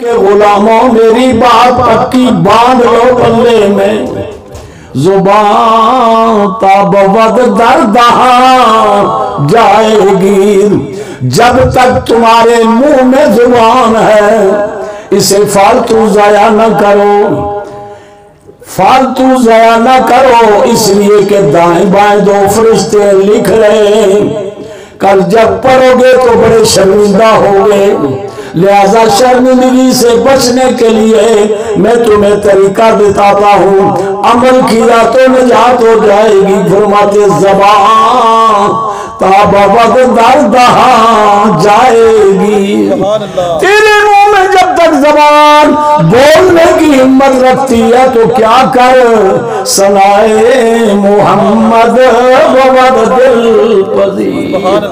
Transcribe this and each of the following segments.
کہ غلاموں میری بات پکی باندھ لو پلے میں، زبان تابود در دہاں جائے گی، جب تک تمہارے منہ میں زبان ہے اسے فالتو ضائع نہ کرو، فالتو ضائع نہ کرو، اس لیے کہ دائیں بائیں دو فرشتے لکھ رہے ہیں، کل جب پڑھو گے تو بڑے شرمندہ ہوگے، لہذا شرمندگی سے بچنے کے لیے میں تمہیں طریقہ بتاتا ہوں، عمل کیا تو نجات ہو جائے گی۔ فرماتے زبان تابود در دہاں جائے گی، تیرے منہ میں جب تک زبان بولنے کی ہمت رکھتی ہے تو کیا کر، ثنائے محمد بود دل پذیر،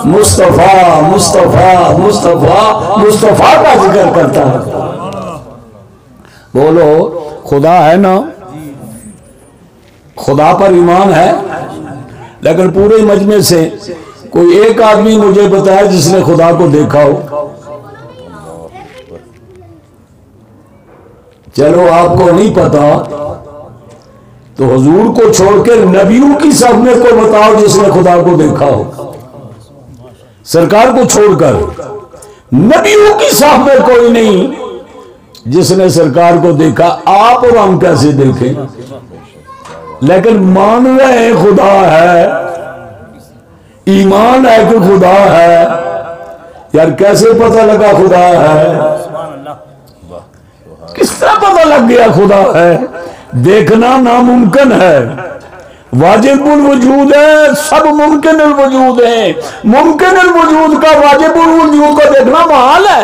مصطفیٰ مصطفیٰ مصطفیٰ مصطفیٰ کا ذکر کرتا ہے۔ بولو خدا ہے نا، خدا پر ایمان ہے، لیکن پورے مجمع سے کوئی ایک آدمی مجھے بتائے جس نے خدا کو دیکھا ہو۔ چلو آپ کو نہیں پتا تو حضور کو چھوڑ کے نبیوں کی صف میں کو بتاؤ جس نے خدا کو دیکھا ہو، سرکار کو چھوڑ کر نبیوں کی صف میں کوئی نہیں جس نے سرکار کو دیکھا۔ آپ اور ہم کیسے دیکھیں، لیکن مان رہے ہیں خدا ہے، ایمان ہے کہ خدا ہے، یار کیسے پتہ لگا خدا ہے، کس طرح پتہ لگ گیا خدا ہے؟ دیکھنا ناممکن ہے، واجب الوجود ہے، سب ممکن الوجود ہیں، ممکن الوجود کا واجب الوجود کو دیکھنا محال ہے۔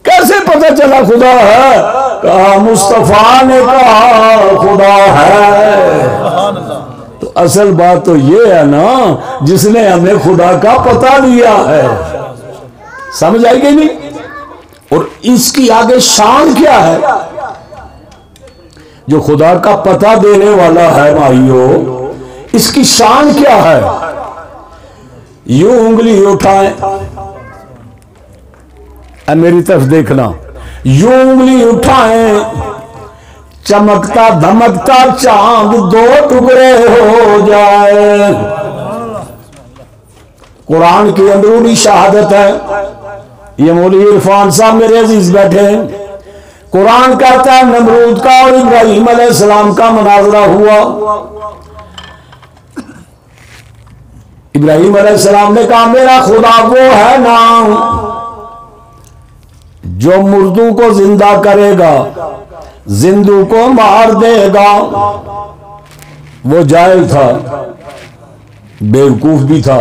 کیسے پتہ چلا خدا ہے؟ کہا مصطفیٰ نے کہا خدا ہے۔ تو اصل بات تو یہ ہے نا جس نے ہمیں خدا کا پتہ دیا ہے، سمجھ آئی گئی نہیں؟ اور اس کی آگے شان کیا ہے؟ جو خدا کا پتہ دینے والا ہے بھائیو، اس کی شان کیا ہے؟ یوں انگلی اٹھائیں، اے میری طرف دیکھنا، یوں انگلی اٹھائیں، چمکتا دھمکتا چاند دو ٹکڑے ہو جائے۔ قرآن کی اندرونی شہادت ہے، یہ مولوی عرفان صاحب میرے عزیز بیٹھے ہیں۔ قرآن کہتا ہے نمرود کا اور ابراہیم علیہ السلام کا مناظرہ ہوا، ابراہیم علیہ السلام نے کہا میرا خدا وہ ہے نا جو مردوں کو زندہ کرے گا، زندوں کو مار دے گا۔ وہ جاہل تھا، بیوقوف بھی تھا،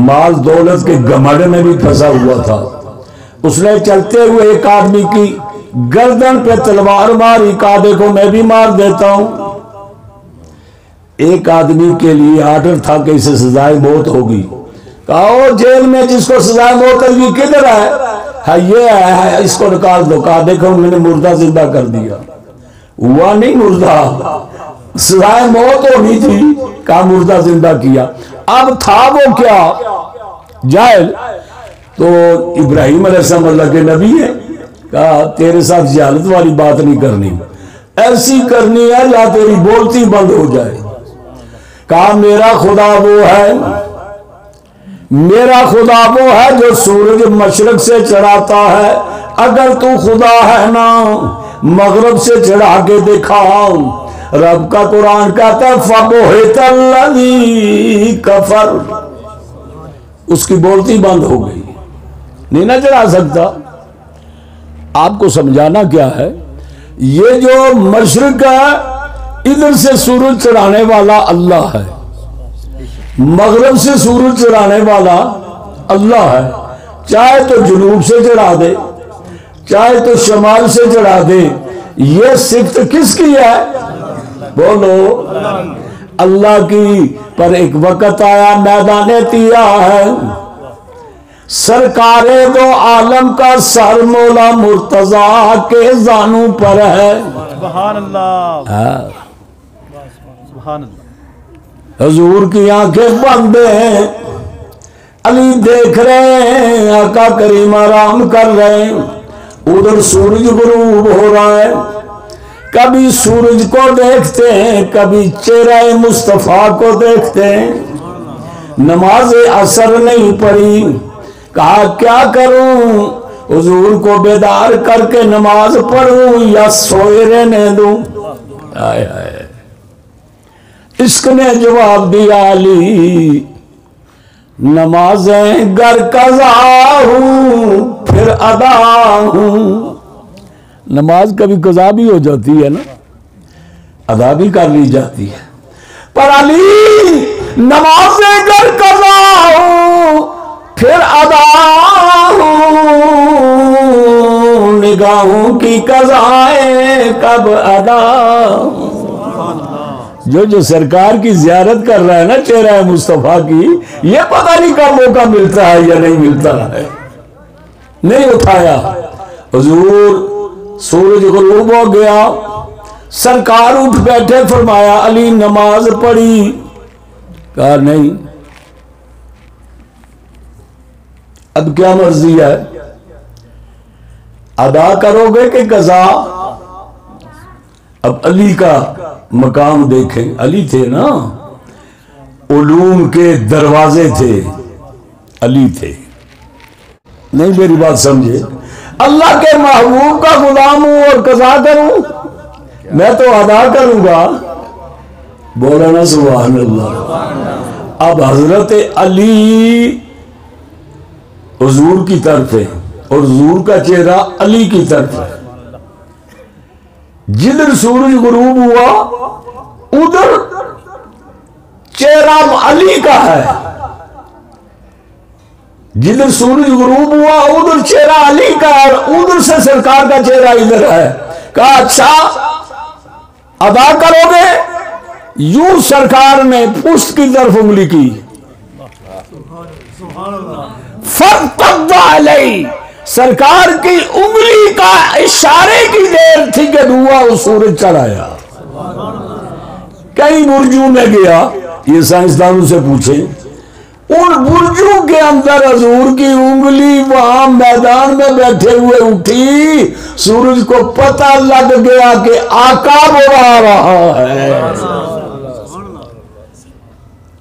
مال دولت کے گھمنڈ میں بھی پھنسا ہوا تھا۔ اس نے چلتے ہوئے ایک آدمی کی گردن پہ تلوار ماری، کہا دیکھو میں بھی مار دیتا ہوں۔ ایک آدمی کے لیے آرڈر تھا کہ اسے سزائے موت ہوگی، کہا وہ جیل میں جس کو سزائے موت ہوگی کدھر ہے؟ یہ ہے، اس کو نکال دو۔ کہا دیکھو میں نے مردہ زندہ کر دیا۔ ہوا نہیں مردہ، سزائے موت ہونی تھی، کہا مردہ زندہ کیا۔ اب تھا وہ کیا؟ جاہل۔ تو ابراہیم علیہ السلام اللہ کے نبی ہے، کہا تیرے ساتھ جہالت والی بات نہیں کرنی، ایسی کرنی ہے یا تیری بولتی بند ہو جائے۔ کہا میرا خدا وہ ہے، میرا خدا وہ ہے جو سورج مشرق سے چڑھاتا ہے، اگر تو خدا ہے نا مغرب سے چڑھا کے دکھا۔ رب کا قرآن کہتا ہے فَبُہِتَ الَّذِي كَفَرَ، اس کی بولتی بند ہو گئی، نہیں نہ چڑھا سکتا۔ آپ کو سمجھانا کیا ہے، یہ جو مشرق ہے ادھر سے سورج چڑھانے والا اللہ ہے، مغرب سے سورج چڑھانے والا اللہ ہے، چاہے تو جنوب سے چڑھا دے چاہے تو شمال سے چڑھا دے۔ یہ صفت کس کی ہے؟ بولو اللہ کی۔ پر ایک وقت آیا میدان طیہ ہے، سرکار دو عالم کا سر مولا مرتضیٰ کے زانوں پر ہے۔ سبحان اللہ، سبحان اللہ۔ حضور کی آنکھیں بند ہیں، علی دیکھ رہے ہیں آقا کریم آرام کر رہے ہیں، ادھر سورج غروب ہو رہا ہے، کبھی سورج کو دیکھتے ہیں کبھی چہرہ مصطفیٰ کو دیکھتے ہیں۔ نماز عصر نہیں پڑھی، کہا کیا کروں، حضور کو بیدار کر کے نماز پڑھوں یا سوئے رہنے دوں؟ آئے آئے، عشق نے جواب دیا علی نمازیں گر قضا ہوں پھر ادا ہوں۔ نماز کبھی قضا بھی ہو جاتی ہے نا، ادا بھی کر لی جاتی ہے، پر علی نمازیں گر قضا ہوں پھر ادا ہوں، نگاہوں کی قضائیں کب ادا ہوں۔ جو سرکار کی زیارت کر رہا ہے نا چہرہ مصطفیٰ کی، یہ پتہ نہیں کب موقع ملتا ہے یا نہیں ملتا ہے۔ نہیں اٹھایا، حضور سورج غروب ہو گیا، سرکار اٹھ بیٹھے، فرمایا علی نماز پڑھی؟ کہا نہیں۔ اب کیا مرضی ہے، ادا کرو گے کہ قضا؟ اب علی کا مقام دیکھیں، علی تھے نا، علوم کے دروازے تھے، علی تھے۔ نہیں میری بات سمجھے، اللہ کے محبوب کا غلام ہوں اور قضا کروں؟ میں تو ادا کروں گا، بولا نا سبحان اللہ۔ اب حضرت علی حضور کی طرف ہے اور حضور کا چہرہ علی کی طرف ہے، جدھر سورج غروب ہوا ادھر چہرہ علی کا ہے، جدھر سورج غروب ہوا ادھر چہرہ علی کا ہے، اور ادھر سے سرکار کا چہرہ ادھر ہے۔ کہا اچھا ادا کرو گے؟ یوں سرکار نے پشت کی طرف انگلی کی، فَارْتَدَّ عَلَيْهِ، سرکار کی انگلی کا اشارے کی دیر تھی کہ دھواں وہ سورج چڑھ آیا۔ کئی برجوں میں گیا، یہ سائنسدانوں سے پوچھیں، ان برجوں کے اندر حضور کی انگلی وہاں میدان میں بیٹھے ہوئے اٹھی، سورج کو پتہ لگ گیا کہ آقا بلا رہا ہے۔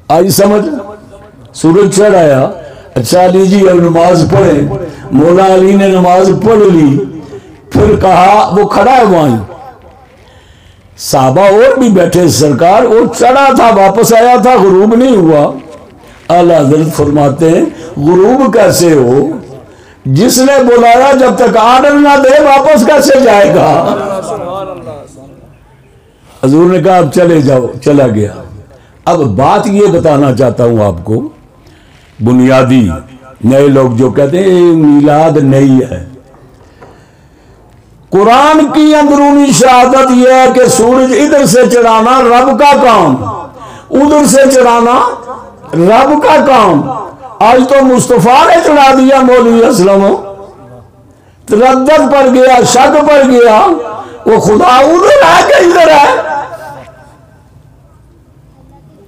آئی سمجھ؟ سورج چڑھ آیا، اچھا علی جی اب نماز پڑھیں۔ مولا علی نے نماز پڑھ لی، پھر کہا، وہ کھڑا ہے وہاں، صحابہ اور بھی بیٹھے، سرکار وہ چڑھا تھا واپس آیا تھا، غروب نہیں ہوا۔ اعلیٰ حضرت فرماتے ہیں غروب کیسے ہو، جس نے بلایا جب تک آرڈر نہ دے واپس کیسے جائے گا؟ حضور نے کہا اب چلے جاؤ، چلا گیا۔ اب بات یہ بتانا چاہتا ہوں آپ کو، بنیادی نئے لوگ جو کہتے ہیں میلاد نہیں ہے، قرآن کی اندرونی شہادت یہ ہے کہ سورج ادھر سے چڑھانا رب کا کام، ادھر سے چڑھانا رب کا کام۔ آج تو مصطفیٰ نے چڑھا دیا، مولوی اسلم تردد پر گیا، شک پر گیا، وہ خدا ادھر ہے کہ ادھر ہے؟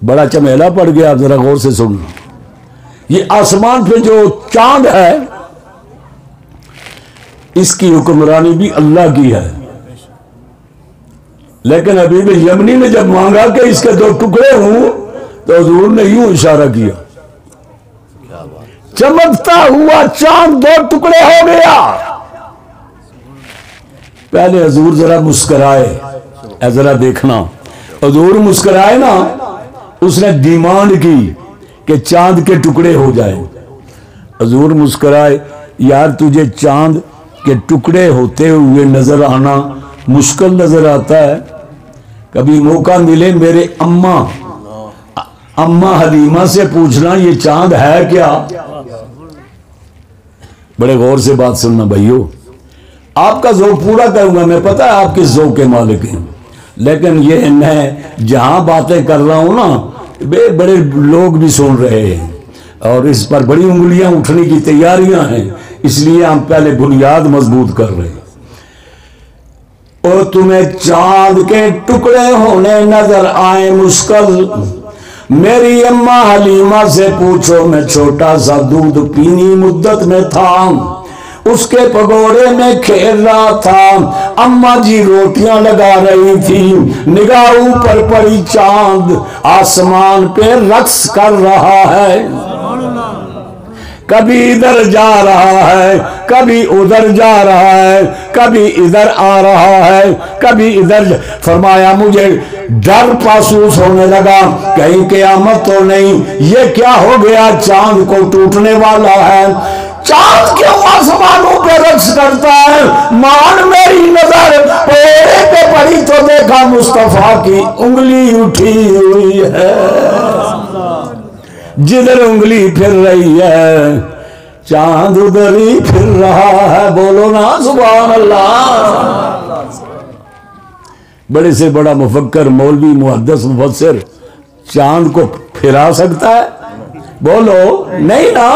بڑا چمیلا پڑ گیا۔ ذرا غور سے سننا، یہ آسمان پہ جو چاند ہے اس کی حکمرانی بھی اللہ کی ہے، لیکن حبیب یمنی نے جب مانگا کہ اس کے 2 ٹکڑے ہوں تو حضور نے یوں اشارہ کیا، چمکتا ہوا چاند 2 ٹکڑے ہو گیا۔ پہلے حضور ذرا مسکرائے، اے ذرا دیکھنا، حضور مسکرائے نا، اس نے ڈیمانڈ کی کہ چاند کے ٹکڑے ہو جائیں۔ حضور مسکرائے، یار تجھے چاند کے ٹکڑے ہوتے ہوئے نظر آنا مشکل نظر آتا ہے، کبھی موقع ملے میرے اماں حلیمہ سے پوچھنا یہ چاند ہے کیا؟ بڑے غور سے بات سننا بھائیو، آپ کا ذوق پورا کروں گا، میں پتہ ہے آپ کس ذوق کے مالک ہیں، لیکن یہ میں جہاں باتیں کر رہا ہوں نا بڑے لوگ بھی سن رہے ہیں اور اس پر بڑی انگلیاں اٹھنے کی تیاریاں ہیں، اس لیے ہم پہلے بنیاد مضبوط کر رہے ہیں۔ اور تمہیں چاند کے ٹکڑے ہونے نظر آئے مشکل، میری اماں حلیمہ سے پوچھو، میں چھوٹا سا دودھ پینی مدت میں تھا، اس کے پگوڑے میں کھیل رہا تھا، اماں جی روٹیاں لگا رہی تھی، نگاہ اوپر پڑی، چاند آسمان پہ رقص کر رہا ہے، کبھی ادھر جا رہا ہے، کبھی ادھر جا رہا ہے، کبھی ادھر آ رہا ہے، کبھی ادھر فرمایا مجھے ڈر محسوس ہونے لگا، کہیں قیامت تو نہیں، یہ کیا ہو گیا، چاند کو ٹوٹنے والا ہے، چاند کیوں آسمانوں پہ رقص کرتا ہے؟ مان میری نظر پیڑے پہ پڑی تو دیکھا مصطفیٰ کی انگلی اٹھی ہوئی ہے، جدھر انگلی پھر رہی ہے چاند ادھر ہی پھر رہا ہے، بولو نا سبحان اللہ۔ بڑے سے بڑا مفکر، مولوی، محدث، مفسر چاند کو پھرا سکتا ہے؟ بولو نہیں نا،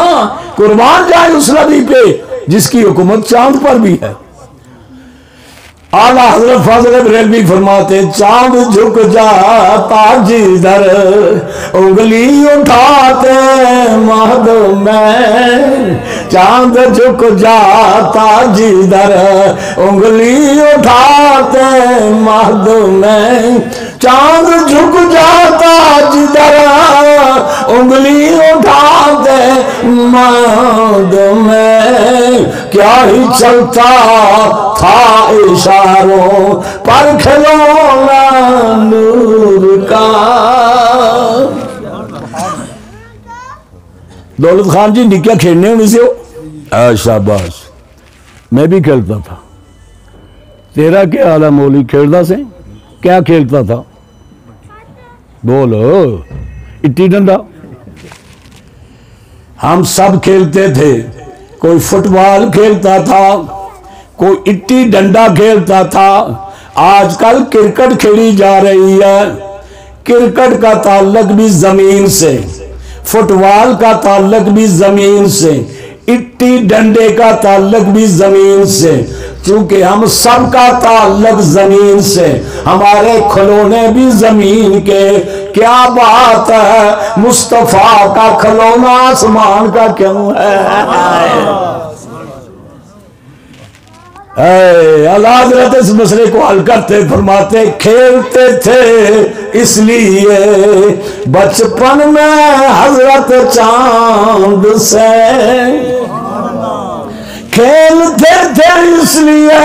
قربان جائے اس نبی پہ جس کی حکومت چاند پر بھی ہے۔ اعلیٰ حضرت فاضل بریلوی فرماتے چاند جھک جاتا جدھر انگلی اٹھاتے مہد میں، چاند جھک جاتا جدھر انگلی اٹھاتے مہد میں، چاند جھک جاتا جدھر انگلی اٹھاتے مہد میں، کیا ہی چلتا تھا اشاروں پر کھلونا نور کا۔ دولت خان جی نکیا کھیلنے ہونے سے ہو؟ شاباش، میں بھی کھیلتا تھا۔ تیرا کیا حال ہے مولی، کھیلتا سے؟ کیا کھیلتا تھا؟ بولو، اٹی ڈنڈا؟ ہم سب کھیلتے تھے، کوئی فٹ بال کھیلتا تھا، کوئی اٹی ڈنڈا کھیلتا تھا، آج کل کرکٹ کھیلی جا رہی ہے۔ کرکٹ کا تعلق بھی زمین سے، فٹ بال کا تعلق بھی زمین سے، اٹی ڈنڈے کا تعلق بھی زمین سے، چونکہ ہم سب کا تعلق زمین سے، ہمارے کھلونے بھی زمین کے۔ کیا بات ہے، مصطفیٰ کا کھلونا آسمان کا کیوں ہے؟ اللہ حضرت اس مسئلے کو حل کرتے فرماتے کھیلتے تھے اس لیے بچپن میں حضرت چاند سے، کھیلتے تھے اس لیے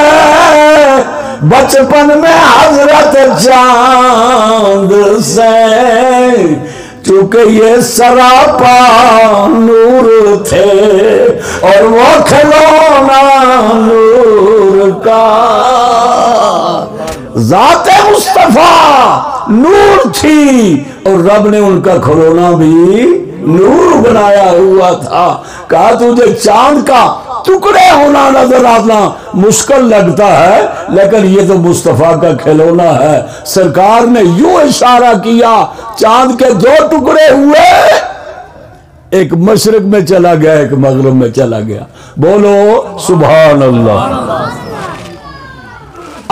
بچپن میں حضرت چاند سے، چونکہ یہ سراپا نور تھے اور وہ کھلونا نور کا۔ ذات مصطفیٰ نور تھی اور رب نے ان کا کھلونا بھی نور بنایا ہوا تھا۔ کہا تجھے چاند کا ٹکڑے ہونا نظر آنا مشکل لگتا ہے، لیکن یہ تو مصطفیٰ کا کھلونا ہے۔ سرکار نے یوں اشارہ کیا، چاند کے دو ٹکڑے ہوئے، ایک مشرق میں چلا گیا، ایک مغرب میں چلا گیا۔ بولو سبحان اللہ۔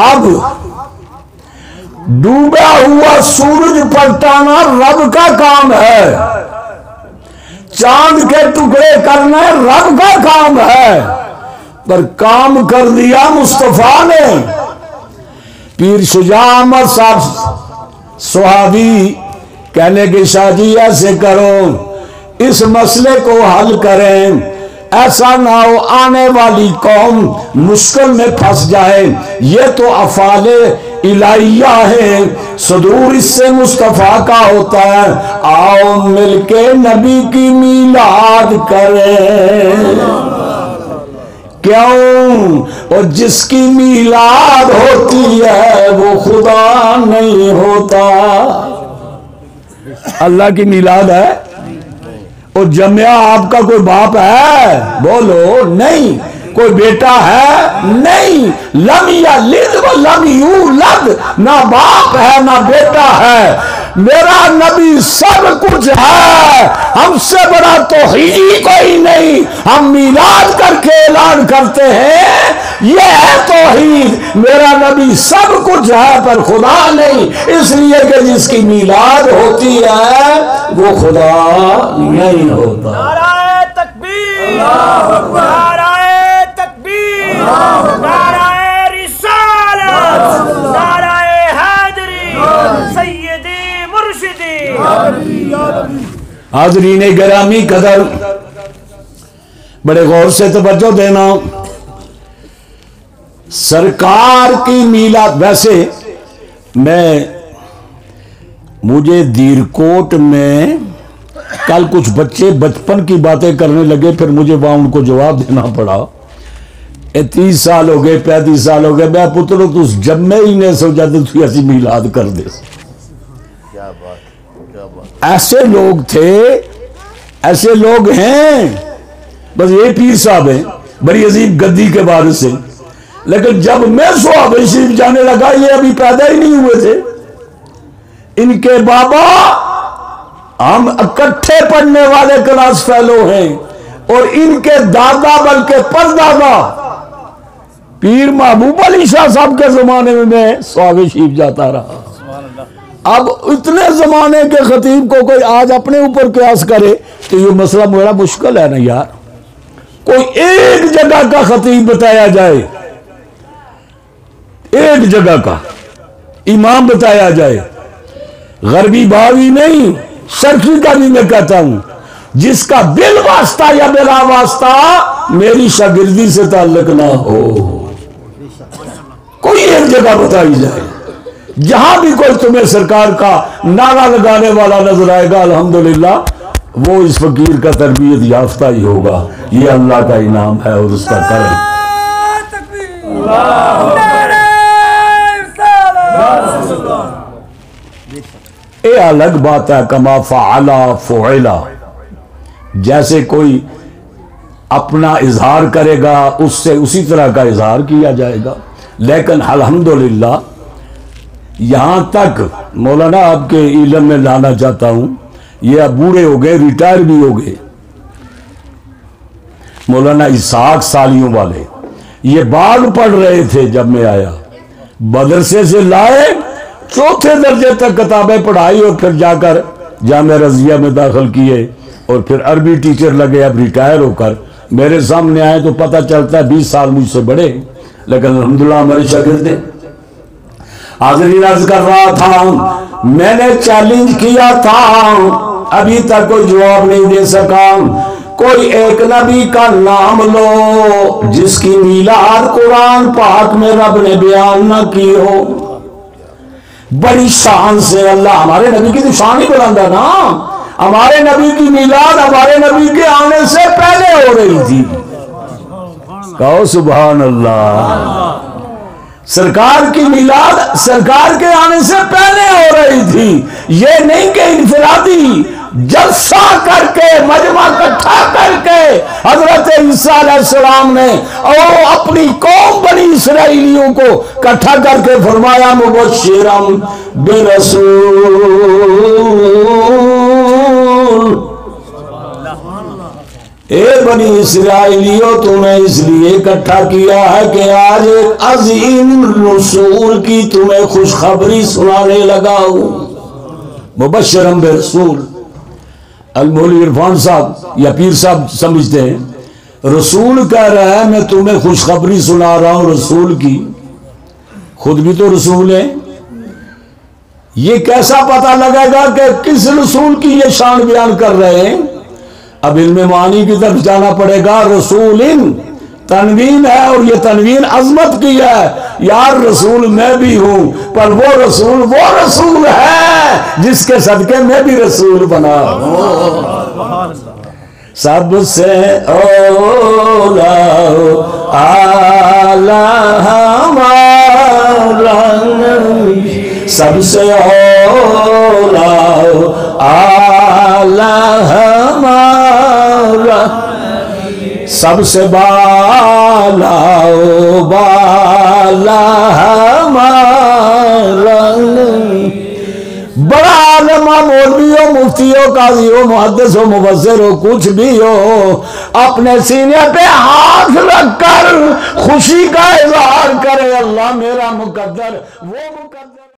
اب ڈوبا ہوا سورج پلٹانا رب کا کام ہے، چاند کے ٹکڑے کرنا رب کا کام ہے، پر کام کر دیا مصطفیٰ نے۔ پیر شجاع احمد صاحب صحابی کہنے کہ شاہ جی ایسے کرو، اس مسئلے کو حل کریں، ایسا نہ ہو آنے والی قوم مشکل میں پھنس جائے، یہ تو افعال الہیہ ہے، صدور اس سے مصطفیٰ کا ہوتا ہے، آؤ مل کے نبی کی میلاد کریں۔ کیوں؟ اور جس کی میلاد ہوتی ہے وہ خدا نہیں ہوتا۔ اللہ کی میلاد ہے اور جمعہ آپ کا کوئی باپ ہے؟ بولو نہیں۔ کوئی بیٹا ہے؟ نہیں۔ لم یلد ولم یولد، نہ باپ ہے نہ بیٹا ہے، میرا نبی سب کچھ ہے، ہم سے بڑا توحیدی کوئی نہیں۔ ہم میلاد کر کے اعلان کرتے ہیں یہ ہے توحید، میرا نبی سب کچھ ہے پر خدا نہیں، اس لیے کہ جس کی میلاد ہوتی ہے وہ خدا نہیں ہوتا۔ نعرہ تکبیر، نعرہ تکبیر، نعرہ رسالت، نعرہ حیدری، سیدی مرشدی۔ حاضرین گرامی قدر، بڑے غور سے توجہ دینا، سرکار کی میلاد، ویسے مجھے دیرکوٹ میں کل کچھ بچے بچپن کی باتیں کرنے لگے، پھر مجھے وہاں ان کو جواب دینا پڑا۔ 30 سال ہو گئے، 35 سال ہو گئے، میں پتروں تو جب میں ہی نہیں سو جاتے تو ایسی میلاد کر دے۔ ایسے لوگ تھے، ایسے لوگ ہیں، بس یہ پیر صاحب ہیں بڑی عظیم گدی کے بارے سے، لیکن جب میں صحابہ شریف جانے لگا یہ ابھی پیدا ہی نہیں ہوئے تھے۔ ان کے بابا ہم اکٹھے پڑھنے والے کلاس فیلو ہیں، اور ان کے دادا بلکہ پردادا پیر محبوب علی شاہ صاحب کے زمانے میں صحابہ شریف جاتا رہا۔ اب اتنے زمانے کے خطیب کو کوئی آج اپنے اوپر قیاس کرے تو یہ مسئلہ بڑا مشکل ہے نا یار۔ کوئی ایک جگہ کا خطیب بتایا جائے، ایک جگہ کا امام بتایا جائے، غربی باوی نہیں، شرقی کا بھی میں کہتا ہوں، جس کا بال واسطہ یا بلا واسطہ میری شاگردی سے تعلق نہ ہو، کوئی ایک جگہ بتائی جائے جہاں بھی کوئی تمہیں سرکار کا نعرہ لگانے والا نظر آئے گا، الحمدللہ وہ اس فقیر کا تربیت یافتہ ہی ہوگا، یہ اللہ کا انعام ہے اور اس کا کرم۔ یہ الگ بات ہے، کما فعلا فعلا، جیسے کوئی اپنا اظہار کرے گا اس سے اسی طرح کا اظہار کیا جائے گا، لیکن الحمدللہ یہاں تک مولانا آپ کے علم میں لانا چاہتا ہوں، یہ اب بوڑھے ہو گئے، ریٹائر بھی ہو گئے، مولانا اسحاق سالیوں والے، یہ باغ پڑھ رہے تھے جب میں آیا، مدرسے سے لائے، چوتھے درجے تک کتابیں پڑھائی اور پھر جا کر جامعہ رضیہ میں داخل کیے اور پھر عربی ٹیچر لگے، اب ریٹائر ہو کر میرے سامنے آئے تو پتہ چلتا ہے 20 سال مجھ سے بڑے، لیکن الحمدللہ ہمارے شاگرد ہیں۔ حاضرین عرض کر رہا تھا، میں نے چیلنج کیا تھا، ابھی تک کوئی جواب نہیں دے سکا، کوئی ایک نبی کا نام لو جس کی میلاد قرآن پاک میں رب نے بیان نہ کی ہو۔ بڑی شان سے اللہ، ہمارے نبی کی تو شان ہی بلند ہے نا، ہمارے نبی کی میلاد ہمارے نبی کے آنے سے پہلے ہو رہی تھی، کہو سبحان اللہ۔ سرکار کی میلاد سرکار کے آنے سے پہلے ہو رہی تھی، یہ نہیں کہ انفرادی جلسہ کر کے مجمع اکٹھا کر کے حضرت عیسیٰ علیہ السلام نے اپنی قوم بنی اسرائیلیوں کو اکٹھا کر کے فرمایا مبشرم برسول، اے بنی اسرائیلیوں تمہیں اس لیے اکٹھا کیا ہے کہ آج ایک عظیم رسول کی تمہیں خوشخبری سنانے لگا ہوں۔ مبشرم برسول، المولی عرفان صاحب یا پیر صاحب سمجھتے ہیں رسول کہہ رہا ہے میں تمہیں خوشخبری سنا رہا ہوں رسول کی، خود بھی تو رسول ہے، یہ کیسا پتہ لگے گا کہ کس رسول کی یہ شان بیان کر رہے ہیں؟ اب علم معانی کی طرف جانا پڑے گا۔ رسول تنوین ہے اور یہ تنوین عظمت کی ہے، یار رسول میں بھی ہوں، پر وہ رسول ہے جس کے صدقے میں بھی رسول بنا ہوں۔ سب سے اولا اعلی ہمارا نبی، سب سے اولا اعلی ہمارا، سب سے بالا ہمارا، بڑا عالم ہو، مولوی ہو، مفتی ہو، قاضی ہو، محدث ہو، مفسر ہو، کچھ بھی ہو، اپنے سینے پہ ہاتھ رکھ کر خوشی کا اظہار کرے، اللہ میرا مقدر وہ مقدر